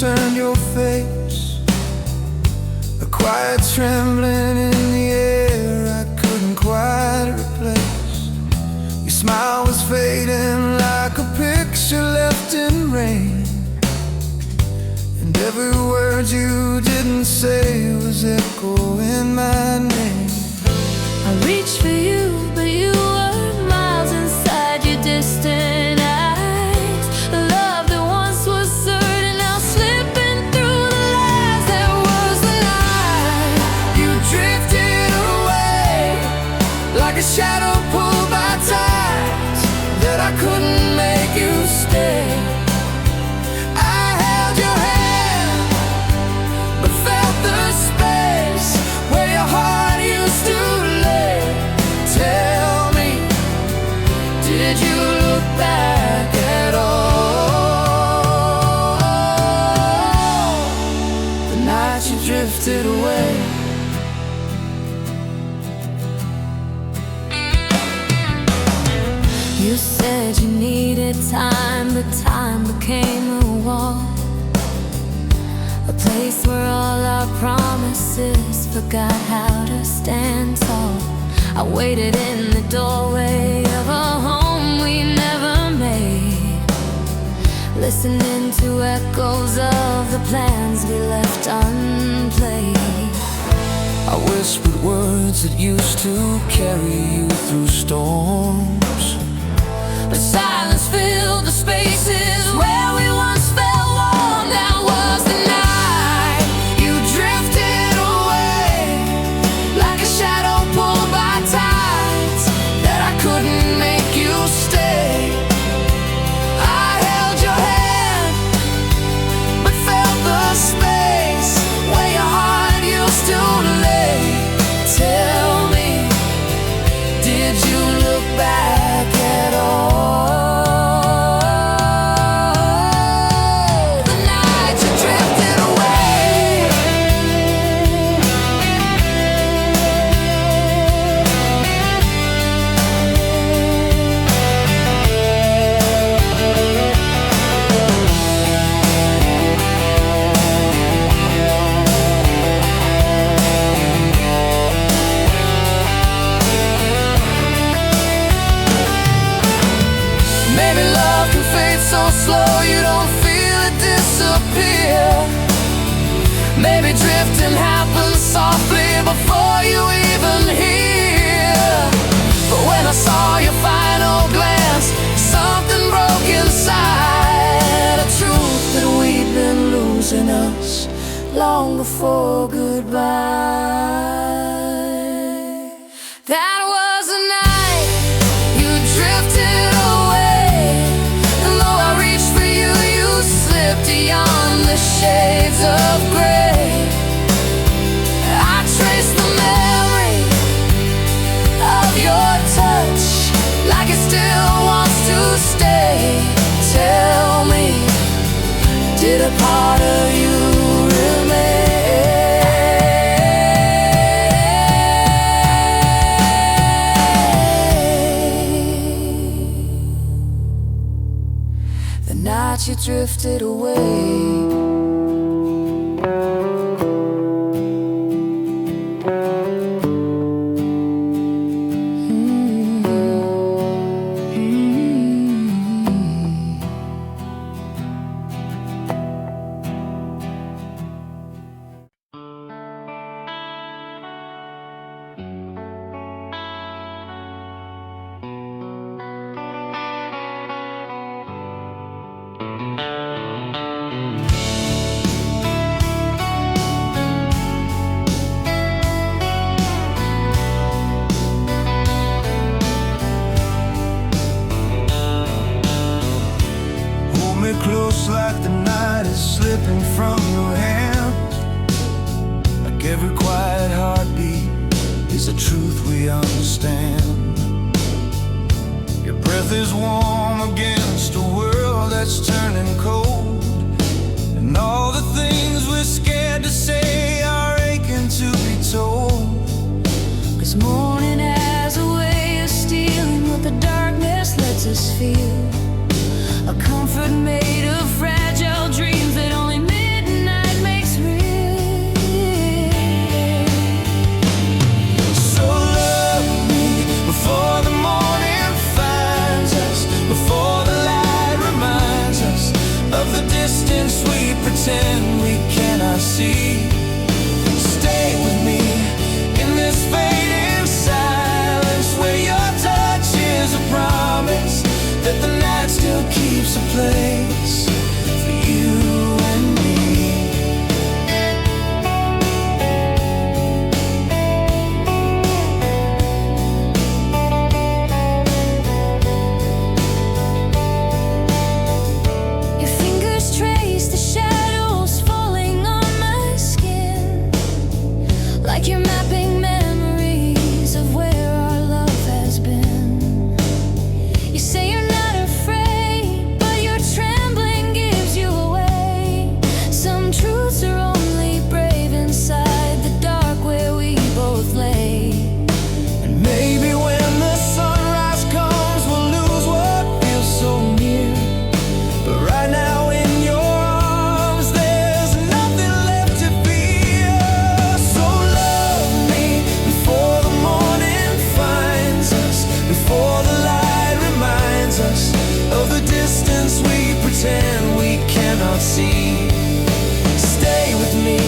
turned your face, a quiet trembling in the air I couldn't quite replace. Your smile was fading like a picture left in rain, and every word you didn't say was echoing my name. I reached for you, but you were miles inside your distant eyes. A love that once was certain, now slipping through the lies. There was the night You drifted away, like a shadow pulled by tides that I couldn't make you stay. I held your hand, but felt the space where your heart used to lay. Tell me, did you look back at all? The night you drifted away. You said you needed time, but time became a wall, a place where all our promises forgot how to stand tall. I waited in the doorway of a home we never made, listening to echoes of the plans we left unplayed. I whispered words that used to carry you through storms, But silence filled the spaces where we once felt warm. That was the night you drifted away, like a shadow pulled by tides that I couldn't make you stay. I held your hand, but felt the space where your heart used to lay. Tell me, did you look back at all? Maybe love can fade so slow you don't feel it disappear. Maybe drifting happens softly before you even hear. But when I saw your final glance, something broke inside, a truth that we'd been losing us long before goodbye. That was the night you drifted away, and though I reached for you, you slipped beyond the shades of gray. I traced the memory of your touch, like it still wants to stay. Tell me, did a part of you remain? The night you drifted away. Close like the night is slipping from your hand, like every quiet heartbeat is a truth we understand. Your breath is warm against a world that's turning cold, and all the things we're scared to say are aching to be told. 'Cause morning has a way of stealing what the darkness lets us feel, a comfort made of fragile dreams that only men see. Stay with me in this fading silence, where your touch is a promise that the night still keeps a place for you and me. Your fingers trace the shadows falling on my skin, like you're mapping memories of where our love has been. You say you're not afraid, but your trembling gives you away. Some truths are only brave inside the dark where we both lay. And maybe when the sunrise comes, we'll lose what feels so near. But right now in your arms, there's nothing left to fear. So love me before the morning finds us, before the light reminds us of the distance we pretend we cannot see. Stay with me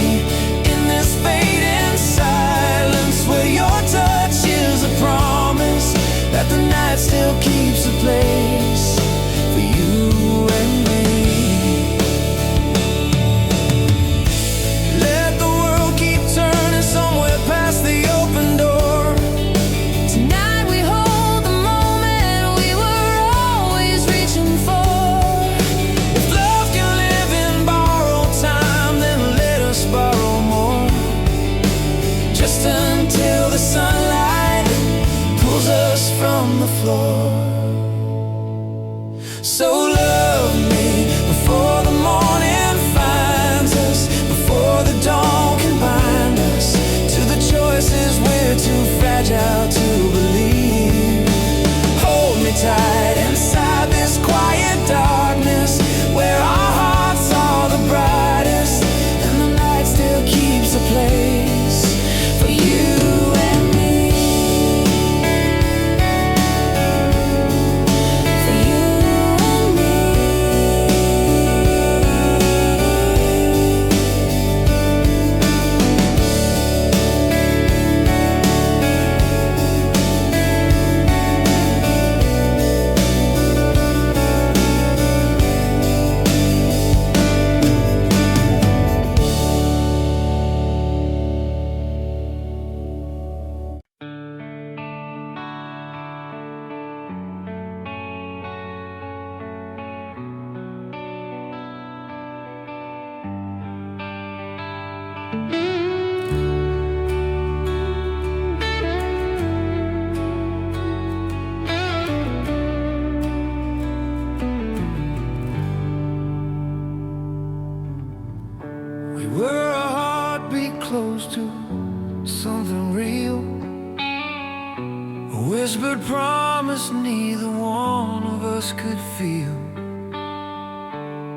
in this fading silence, where your touch is a promise that the night still keeps a place for you and me. Let the world keep turning somewhere past the open door. Tonight we hold the moment we were always reaching for. If love can live in borrowed time, then let us borrow more. Just until the sunlight pulls us from the floor. So love me before the morning finds us, before the dawn can bind us to the choices we're too fragile to believe. Hold me tight inside this quiet darkness, where our hearts are the brightest and the night still keeps a place for you and me. For you and me. We were a heartbeat close to something real, a whispered promise neither one of us could feel.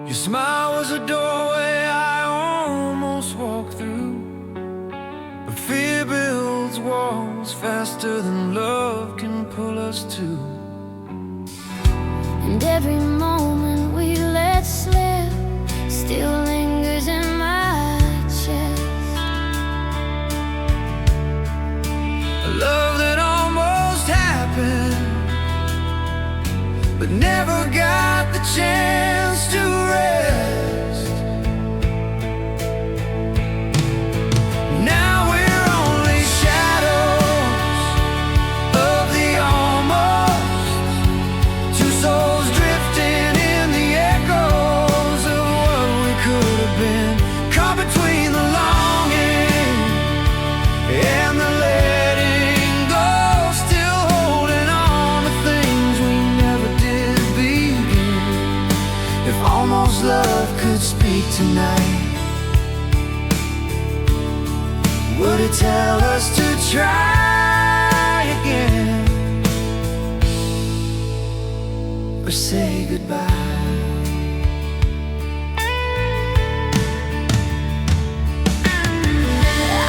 Your smile was a doorway I almost walked through, but fear builds walls faster than love can pull us to. And every moment we let slip still lingers in my chest. A love that almost happened, but never got the chance to rest. Now we're only shadows of the almost, two souls drifting in the echoes of what we could have been, caught between the longing and the letting go, still holding on to things we never did begin. If almost love could speak tonight, would it tell us to try again, or say goodbye?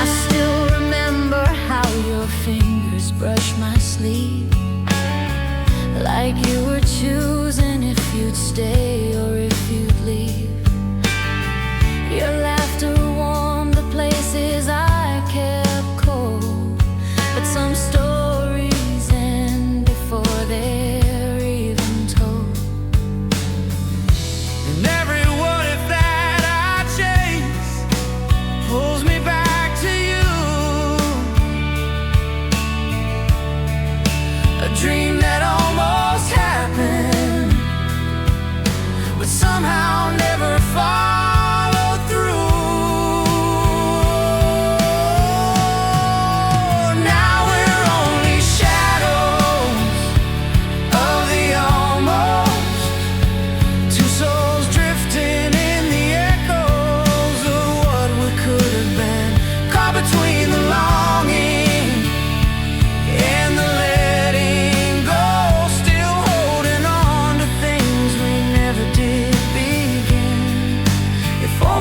I still remember how your fingers brushed my sleeve, like you were choosing if you'd stay or if you'd leave. Your laughter warm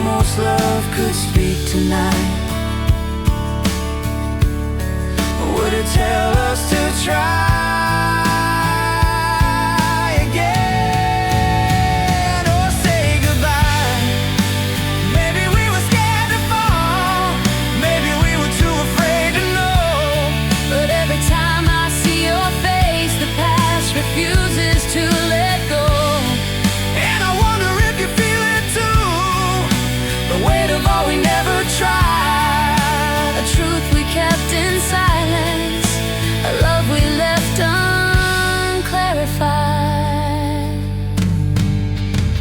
almost love could speak tonight? Would it tell us to try again or say goodbye? Maybe we were scared to fall, maybe we were too afraid to know. But every time I see your face, the past refuses to let go. And I wonder if you feel it too, the weight of all we never tried, A truth we kept in silence, a love we left unclarified.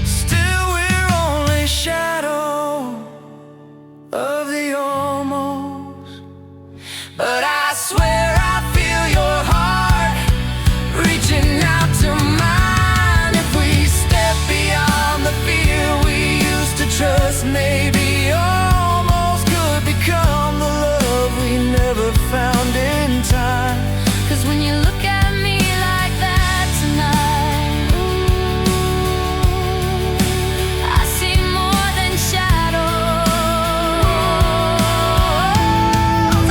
still we're only shadow of the almost. But I swear I feel your heart reaching out to mine. If we step beyond the fear we used to trust, maybe almost could become the love we never found in time. 'Cause when you look at me like that tonight, I see more than shadows.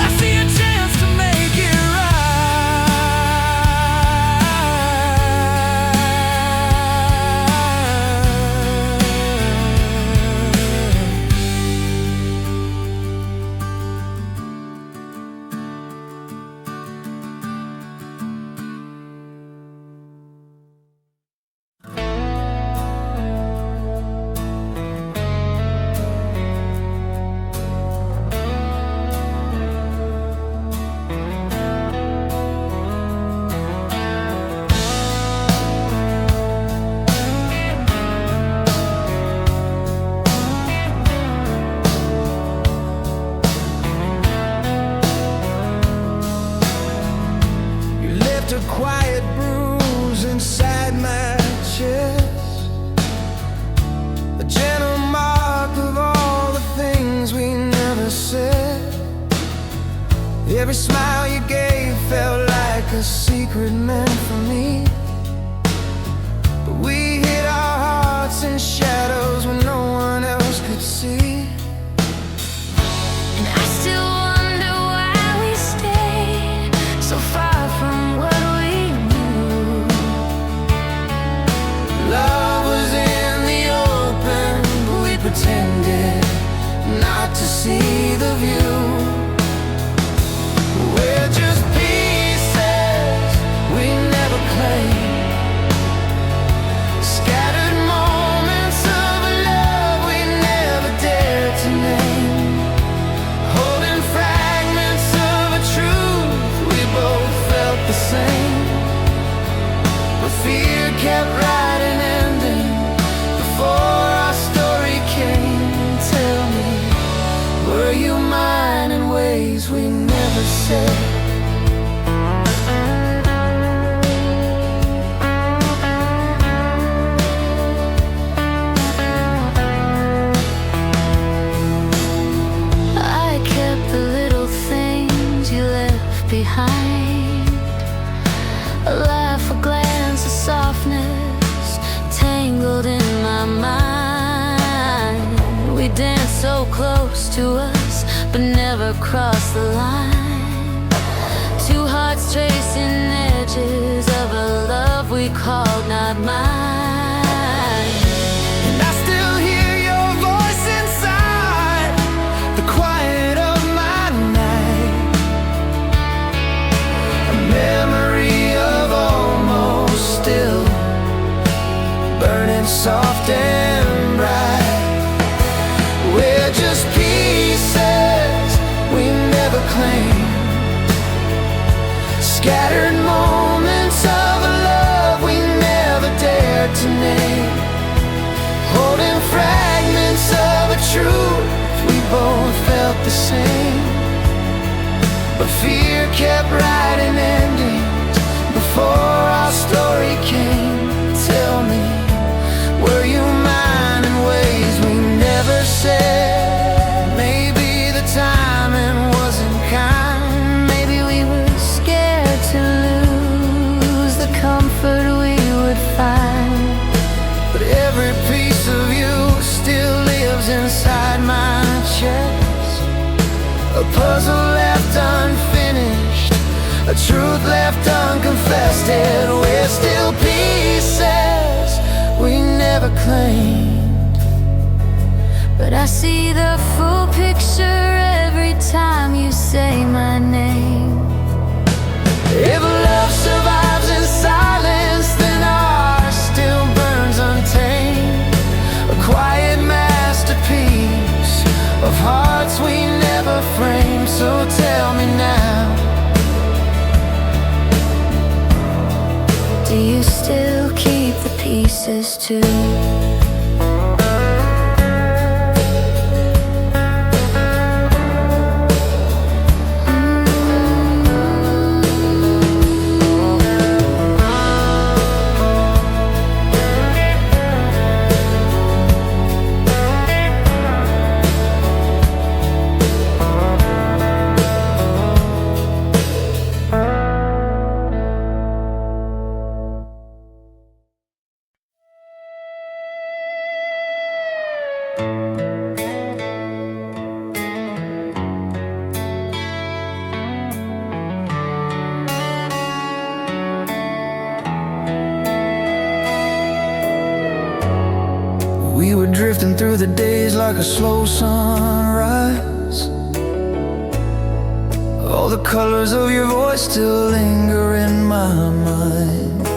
I see a chance to make it a quiet bruise inside my chest, a gentle mark of all the things we never said. Every smile you gave felt like a secret meant for me, but we hid our hearts in shadows when no one else could see. And I still wonder why we stayed so far from what we knew. Love was in the open, but we pretended not to see the view. We're just pieces we never claimed, scattered moments of a love we never dared to name, holding fragments of a truth we both felt the same. But fear kept writing ending before our story came. Tell me, were you mine in ways we never said? I kept the little things you left behind, a laugh, a glance, a softness tangled in my mind. We danced so close to us, but never crossed the line. Two hearts tracing edges of a love we called not mine. And I still hear your voice inside the quiet of my night, a memory of almost still burning soft and bright. We're just pieces we never claimed, scattered moments of a love we never dared to name, holding fragments of a truth we both felt the same. But fear kept writing endings before our story came. Tell me, were you mine in ways we never said? Maybe the timing wasn't kind, maybe we were scared to lose the comfort we would find. But every piece of you still lives inside a puzzle left unfinished, a truth left unconfessed. And we're still pieces we never claimed. But I see the full picture every time you say my name. If love survives in silence, then ours still burns untamed, a quiet masterpiece of hearts we never framed. So tell me now, do you still keep the pieces too? we were drifting through the days like a slow sunrise. All the colors of your voice still linger in my mind.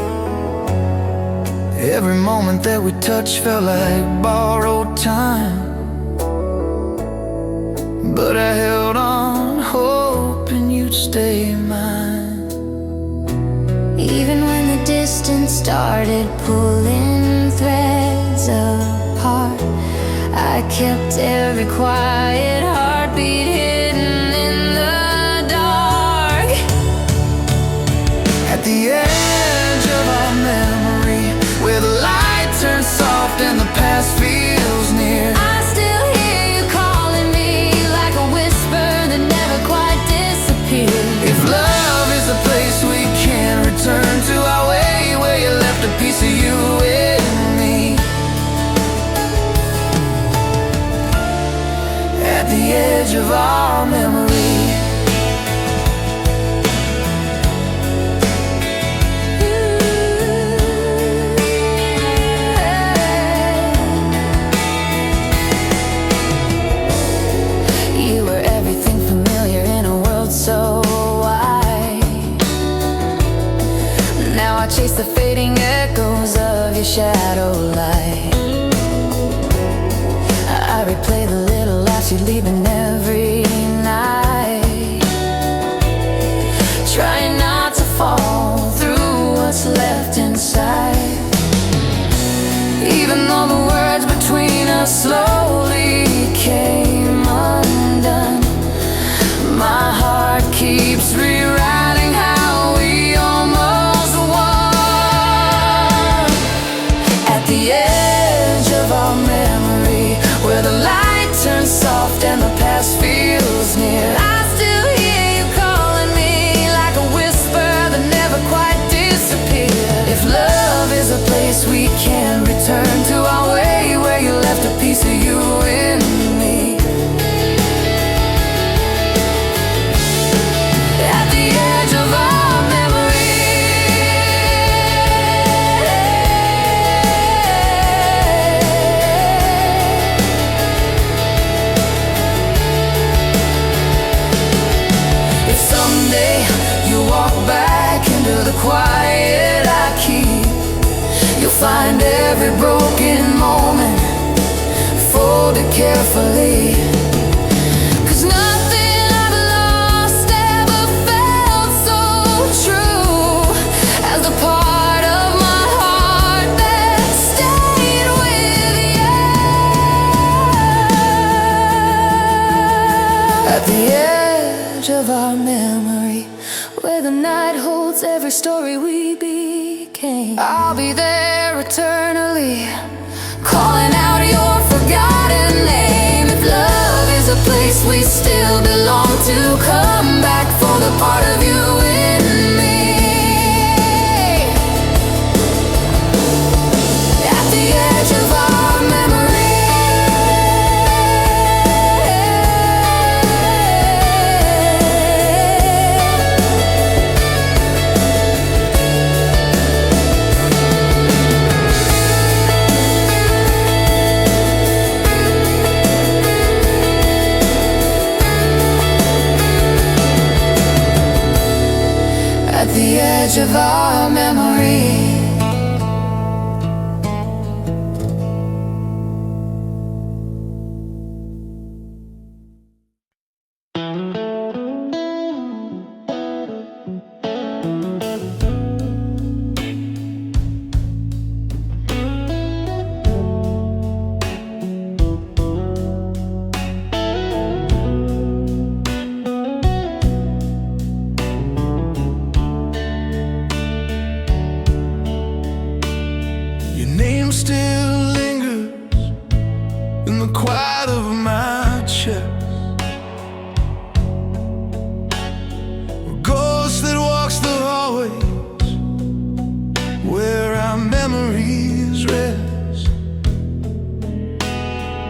Every moment that we touched felt like borrowed time, but I held on, hoping you'd stay mine. Even when the distance started pulling threads apart, I kept every quiet heartbeat hidden in the dark. At the edge of our memory, where the light turns soft and the past feels near, I still hear you calling me like a whisper that never quite disappeared. if love is a place we can return to, our way where you left a piece of you in me. At the edge of our memory, you were everything familiar in a world so wide. Now I chase the fading echoes of your shadow light. I replay the little laughs you leave in every night, trying not to fall through what's left inside. Even though the words between us slowly came undone, my heart keeps rewriting how we almost won. At the edge of our memory, where the light turns soft and the past feels near, I still hear you calling me like a whisper that never quite disappeared. If love is a place we can return to, our way where you left a piece of you in me. At the edge of our memory, if someday you walk back into the quiet I keep, you'll find every broken moment folded carefully. 'Cause nothing I've lost ever felt so true as the part of my heart that stayed with you. At the edge of our memory, where the night holds every story we became, I'll be there eternally, calling out your forgotten name. If love is a place we still belong to, come back for the part of you in me. At the edge of our memory, edge of our memory. Your name still lingers in the quiet of my chest. A ghost that walks the hallways where our memories rest.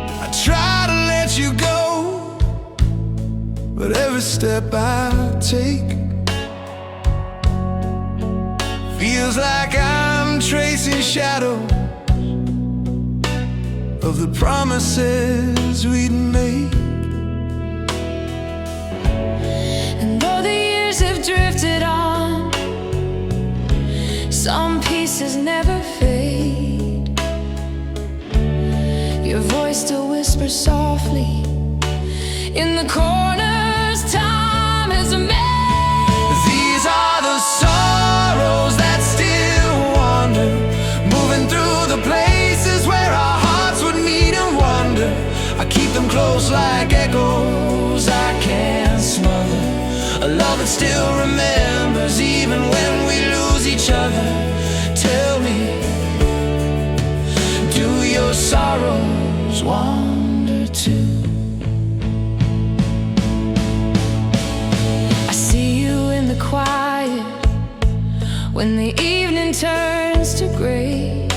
I try to let you go, but every step I take feels like I'm tracing shadows of the promises we'd made. And though the years have drifted on, some pieces never fade. Your voice still whispers softly in the corners time has made. These are the sorrows that still wander, moving through the places where our hearts would meet and wander. I keep them close like echoes I can't smother, a love that still remembers even when we lose each other. Tell me, do your sorrows wander too? I see you in the quiet when the evening turns to gray,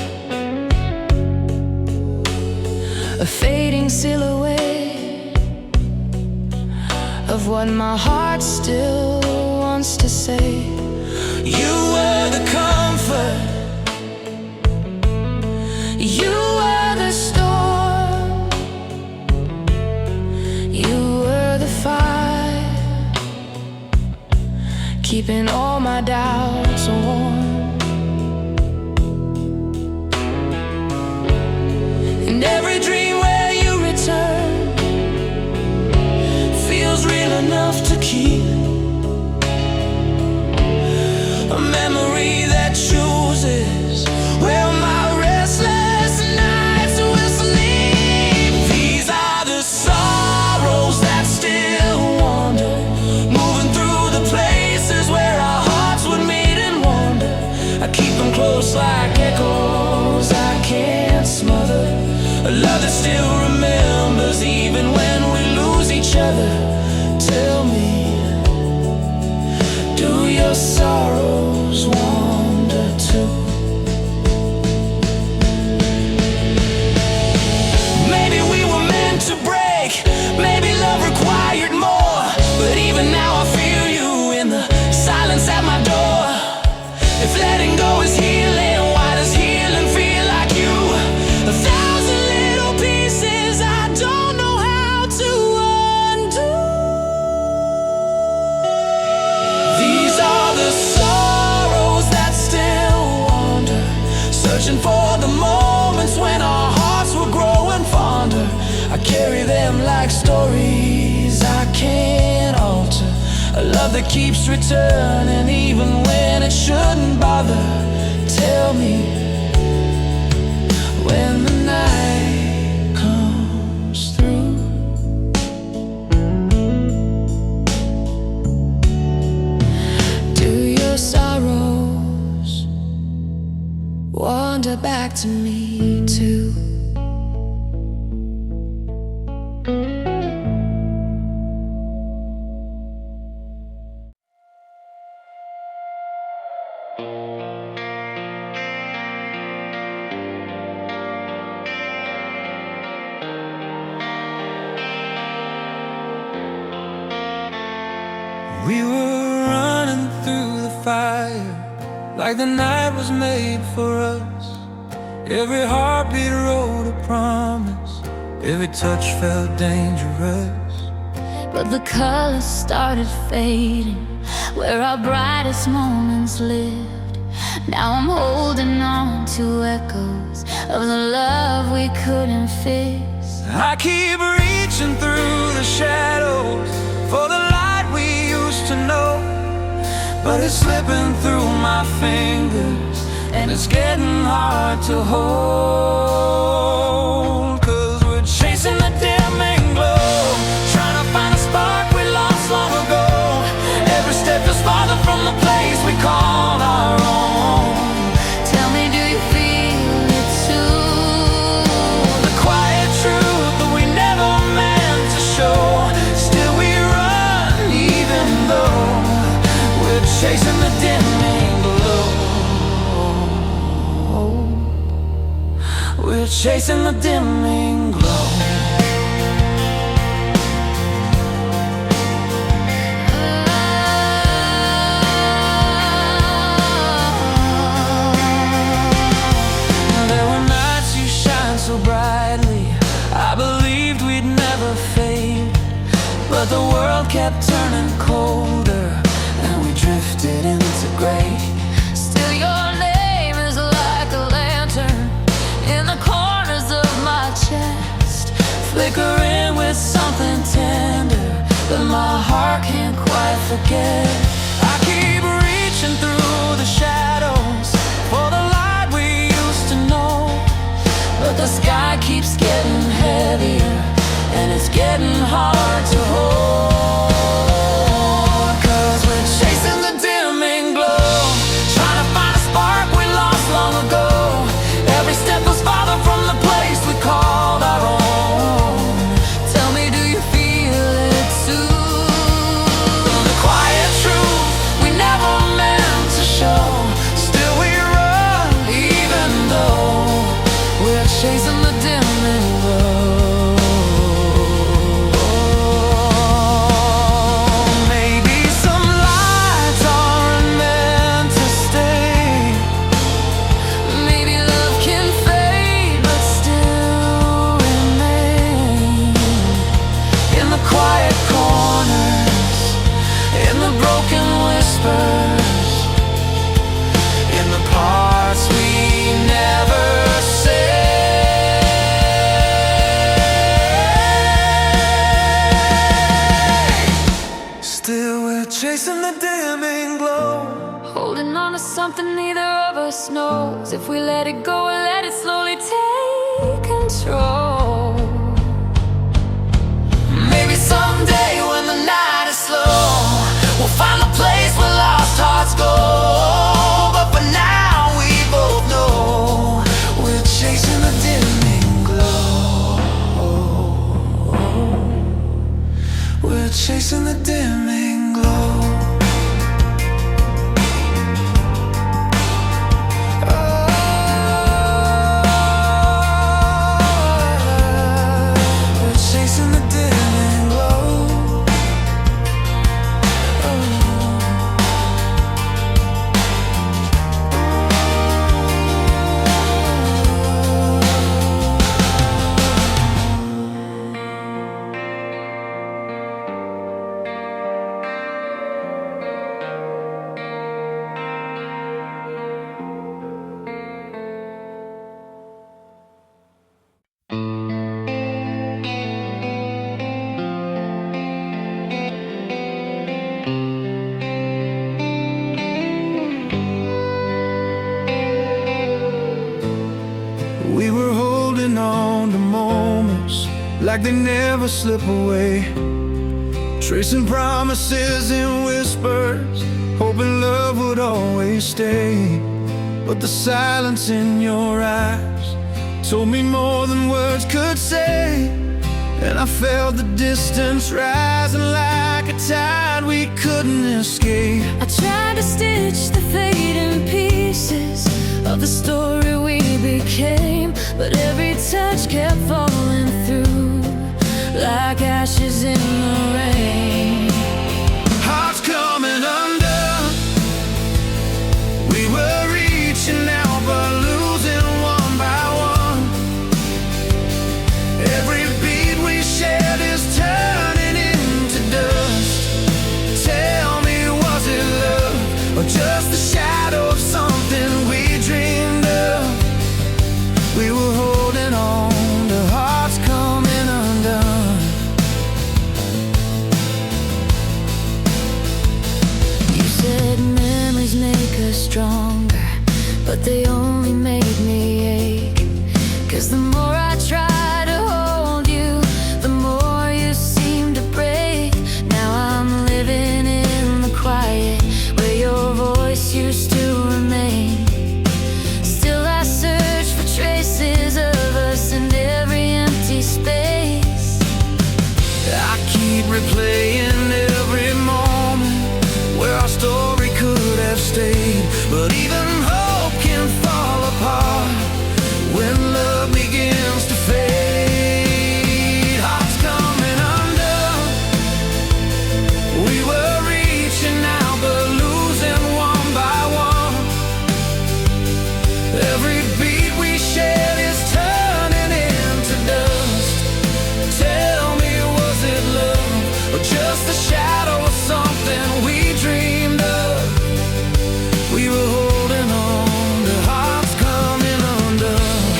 a fading silhouette of what my heart still wants to say. You were the comfort, You were the storm, you were the fire, keeping all my doubts warm. and every dream where you return feels real enough to keep. A memory that chooses where my restless nights will sleep. These are the sorrows that still wander, moving through the places where our hearts would meet and wander. I keep them close like echoes I can't smother, a love that still remembers even when we lose each other. Tell me, do your sorrows wander too? Maybe we were meant to break, maybe love required more, but even now I feel you in the silence at my door. If letting go is healing, why does healing feel like you? 1,000 little pieces I don't know how to undo. These are the sorrows that still wander, searching for the moments when our hearts were growing fonder. I carry them like stories I can't alter, a love that keeps returning even when it shouldn't bother. Tell me, when the night comes through, Do your sorrows wander back to me too? we were running through the fire like the night was made for us. Every heartbeat wrote a promise, every touch felt dangerous. But the colors started fading where our brightest moments lived. Now I'm holding on to echoes of the love we couldn't fix. I keep reaching through the shadows for the light we used to know, but it's slipping through my fingers and it's getting hard to hold. 'Cause we're chasing the dimming glow, trying to find a spark we lost long ago. Every step is farther from the place we called our own. Tell me, do you feel it too? The quiet truth that we never meant to show. Still we run even though we're chasing the dimming glow. We're chasing the dimming glow. There were nights you shined so brightly, I believed we'd never fade. But the world kept turning colder and we drifted into gray. Still your name is like a lantern in the corners of my chest, Flickering with something tender that my heart can't quite forget. I keep reaching through the shadows for the light we used to know, but the sky keeps getting heavier and it's getting hard to hold. 'Cause we're chasing the dimming glow, trying to find a spark we lost long ago. Every step was farther from the place we called our own. tell me, do you feel it too? The quiet truth we never meant to show. Still we run even though we're chasing the dimming glow. Maybe some lights aren't meant to stay. Maybe love can fade but still remain. In the quiet corners, in the broken whispers, in the parts we never say. Still we're chasing the dimming glow. Holding on to something neither of us knows. If we let it go, we'll let it slowly take control. Maybe someday when the night is slow, we'll find the place where lost hearts go. But for now we both know we're chasing the dimming glow. We're chasing the dimming glow. We're chasing the dimming glow. We were holding on to moments like they never slip away, tracing promises in whispers, hoping love would always stay. But the silence in your eyes told me more than words could say, and I felt the distance rising like a tide we couldn't escape. I tried to stitch the fading pieces of the story we became, but every touch kept falling through like ashes in the rain. Hearts coming undone, we were reaching out but losing one by one. Every beat we shared is turning into dust. Tell me, was it replaying every moment where our story could have stayed. But even hope can fall apart when love begins to fade. Hearts coming undone. We were reaching out but losing one by one. Every beat we shared is turning into dust. Tell me, was it love or just a shadow of something we dreamed of? We were holding on to hearts coming undone.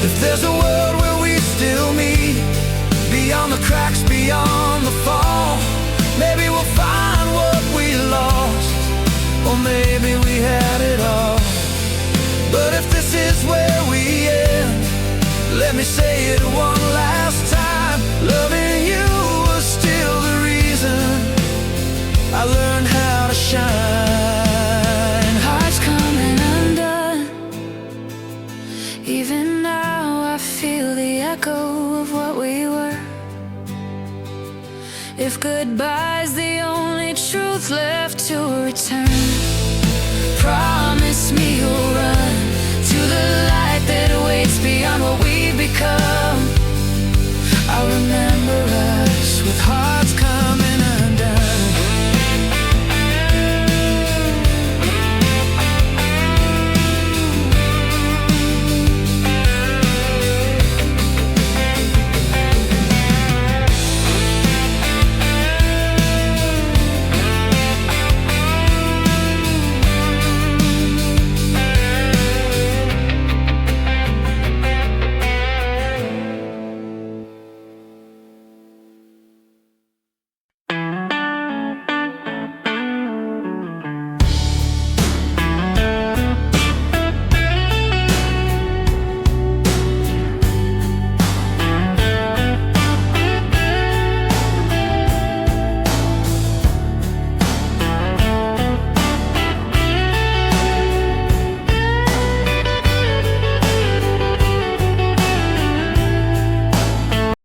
If there's a world where we still meet, beyond the cracks, beyond the fall, maybe we'll find what we lost, or maybe we had it all. But if this is where we end, let me say it one last time. Loving you was still the reason I learned how to shine. Hearts coming undone. Even now I feel the echo of what we were. If goodbye's the only truth left to return, promise me you'll run to the light that waits beyond what we've become. I remember us with hearts